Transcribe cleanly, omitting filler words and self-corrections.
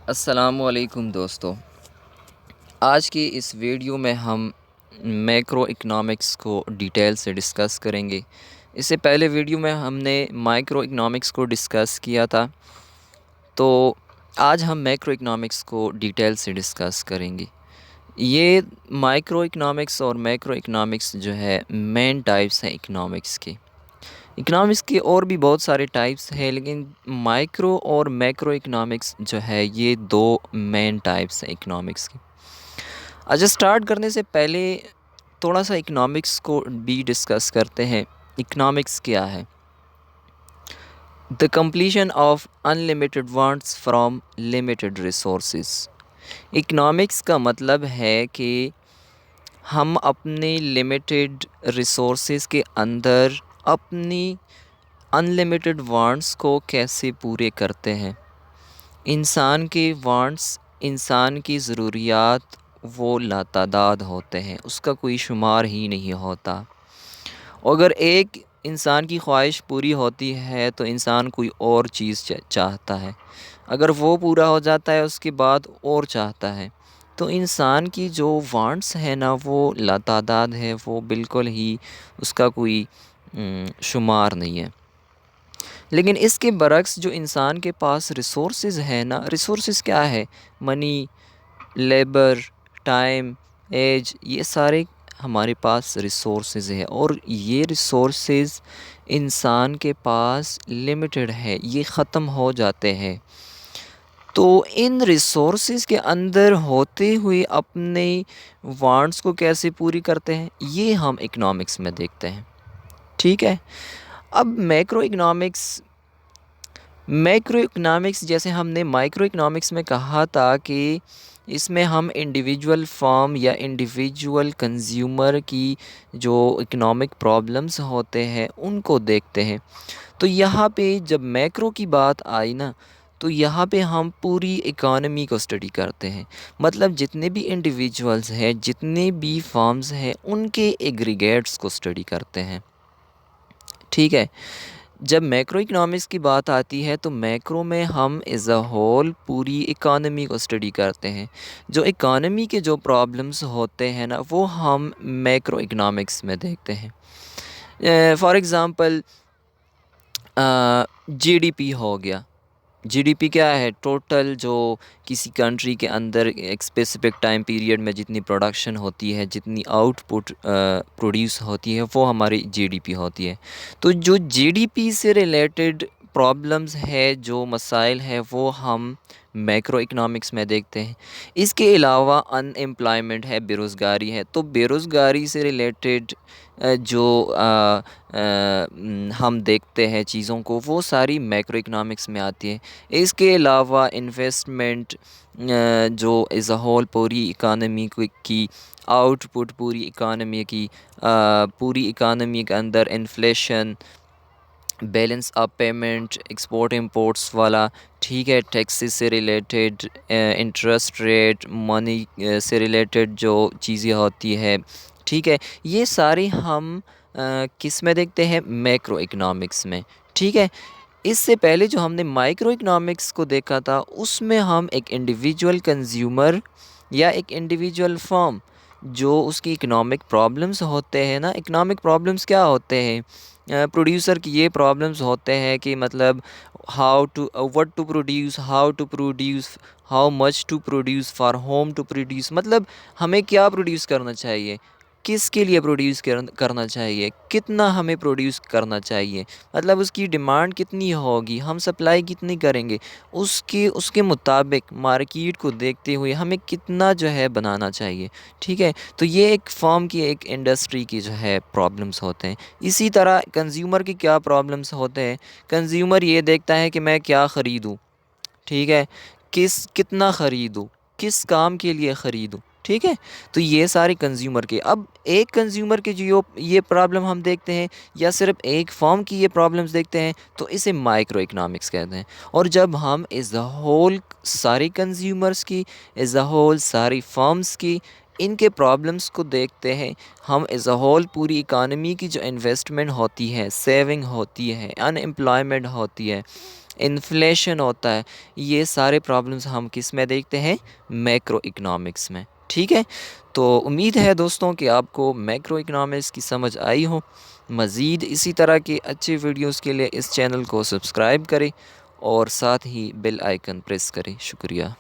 अस्सलामुअलैकुम दोस्तों। आज की इस वीडियो में हम मैक्रो इकनॉमिक्स को डिटेल से डिस्कस करेंगे। इससे पहले वीडियो में हमने माइक्रो इकनॉमिक्स को डिस्कस किया था, तो आज हम मैक्रो इकनॉमिक्स को डिटेल से डिस्कस करेंगे। ये माइक्रो इकनॉमिक्स और मैक्रो इकनॉमिक्स जो है मेन टाइप्स हैं इकनॉमिक्स के। इकनॉमिक्स के और भी बहुत सारे टाइप्स हैं, लेकिन माइक्रो और मैक्रो इकनॉमिक्स जो है ये दो मेन टाइप्स हैं इकनॉमिक्स के। अच्छा, स्टार्ट करने से पहले थोड़ा सा इकनॉमिक्स को भी डिस्कस करते हैं। इकनॉमिक्स क्या है? The completion of unlimited wants from limited resources. Economics का मतलब है कि हम अपने लिमिटेड रिसोर्सेज के अंदर अपनी अनलिमिटेड वांट्स को कैसे पूरे करते हैं। इंसान के वांट्स, इंसान की ज़रूरियात वो लातादाद होते हैं, उसका कोई शुमार ही नहीं होता। अगर एक इंसान की ख्वाहिश पूरी होती है तो इंसान कोई और चीज़ चाहता है, अगर वो पूरा हो जाता है उसके बाद और चाहता है। तो इंसान की जो वांट्स है ना वो लातादाद है, वो बिल्कुल ही उसका कोई शुमार नहीं है। लेकिन इसके बरक्स जो इंसान के पास रिसोर्सेज है ना, रिसोर्सेज क्या है? मनी, लेबर, टाइम, एज, ये सारे हमारे पास रिसोर्सेज है और ये रिसोर्सेज इंसान के पास लिमिटेड है, ये ख़त्म हो जाते हैं। तो इन रिसोर्सेज के अंदर होते हुए अपने वांट्स को कैसे पूरी करते हैं, ये हम इकनॉमिक्स में देखते हैं। ठीक है। अब मैक्रो इकनॉमिक्स जैसे हमने माइक्रो इकनॉमिक्स में कहा था कि इसमें हम इंडिविजुअल फर्म या इंडिविजुअल कंज्यूमर की जो इकोनॉमिक प्रॉब्लम्स होते हैं उनको देखते हैं। तो यहाँ पे जब मैक्रो की बात आई ना, तो यहाँ पे हम पूरी इकॉनमी को स्टडी करते हैं। मतलब जितने भी इंडिविजुअल्स हैं, जितने भी फर्म्स हैं, उनके एग्रीगेट्स को स्टडी करते हैं। ठीक है। जब मैक्रो इकनॉमिक्स की बात आती है तो मैक्रो में हम एज़ अ होल पूरी इकॉनमी को स्टडी करते हैं। जो इकॉनमी के जो प्रॉब्लम्स होते हैं ना वो हम मैक्रो इकनॉमिक्स में देखते हैं। फॉर एग्ज़ाम्पल जीडीपी हो गया। जीडीपी क्या है? टोटल जो किसी कंट्री के अंदर एक स्पेसिफिक टाइम पीरियड में जितनी प्रोडक्शन होती है, जितनी आउटपुट प्रोड्यूस होती है, वो हमारी जीडीपी होती है। तो जो जीडीपी से रिलेटेड प्रॉब्लम्स है, जो मसाइल है, वो हम मैक्रो इकनॉमिक्स में देखते हैं। इसके अलावा अनएम्प्लॉयमेंट है, बेरोज़गारी है, तो बेरोज़गारी से रिलेटेड जो हम देखते हैं चीज़ों को, वो सारी मैक्रो इकनॉमिक्स में आती है। इसके अलावा इन्वेस्टमेंट जो एज़ अ होल पूरी इकानमी की आउटपुट, पूरी इकानमी की पूरी इकानमी के अंदर inflation, balance of payment, export imports वाला, ठीक है, टैक्सेस से रिलेटेड, इंटरेस्ट रेट, मनी से रिलेटेड जो चीज़ें होती है, ठीक है, ये सारी हम किस में देखते हैं? मैक्रो इकनॉमिक्स में। ठीक है। इससे पहले जो हमने माइक्रो इकनॉमिक्स को देखा था उसमें हम एक इंडिविजुअल कंज्यूमर या एक इंडिविजुअल फर्म जो उसकी इकोनॉमिक प्रॉब्लम्स होते हैं ना, इकोनॉमिक प्रॉब्लम्स क्या होते हैं? प्रोड्यूसर की ये प्रॉब्लम्स होते हैं कि मतलब how to what to produce, how to produce, how much to produce, for whom to produce, मतलब हमें क्या प्रोड्यूस करना चाहिए, किसके लिए प्रोड्यूस करना चाहिए, कितना हमें प्रोड्यूस करना चाहिए, मतलब उसकी डिमांड कितनी होगी, हम सप्लाई कितनी करेंगे, उसके उसके मुताबिक मार्केट को देखते हुए हमें कितना जो है बनाना चाहिए। ठीक है। तो ये एक फर्म की, एक इंडस्ट्री की जो है प्रॉब्लम्स होते हैं। इसी तरह कंज्यूमर की क्या प्रॉब्लम्स होते हैं? कंज्यूमर ये देखता है कि मैं क्या ख़रीदूँ, ठीक है, कितना ख़रीदूँ, किस काम के लिए ख़रीदूँ। ठीक है। तो ये सारे कंज्यूमर के, अब एक कंज्यूमर के जो ये प्रॉब्लम हम देखते हैं या सिर्फ एक फर्म की ये प्रॉब्लम्स देखते हैं तो इसे माइक्रो इकनॉमिक्स कहते हैं। और जब हम एज अ होल सारे कंज्यूमर्स की, एज अ होल सारी फर्म्स की, इनके प्रॉब्लम्स को देखते हैं, हम एज अ होल पूरी इकानमी की जो इन्वेस्टमेंट होती है, सेविंग होती है, अनएम्प्लॉयमेंट होती है, इन्फ्लेशन होता है, ये सारे प्रॉब्लम्स हम किस में देखते हैं? मैक्रो इकनॉमिक्स में। ठीक है, तो उम्मीद है दोस्तों कि आपको मैक्रो इकनॉमिक्स की समझ आई हो। मज़ीद इसी तरह के अच्छे वीडियोस के लिए इस चैनल को सब्सक्राइब करें और साथ ही बेल आइकन प्रेस करें। शुक्रिया।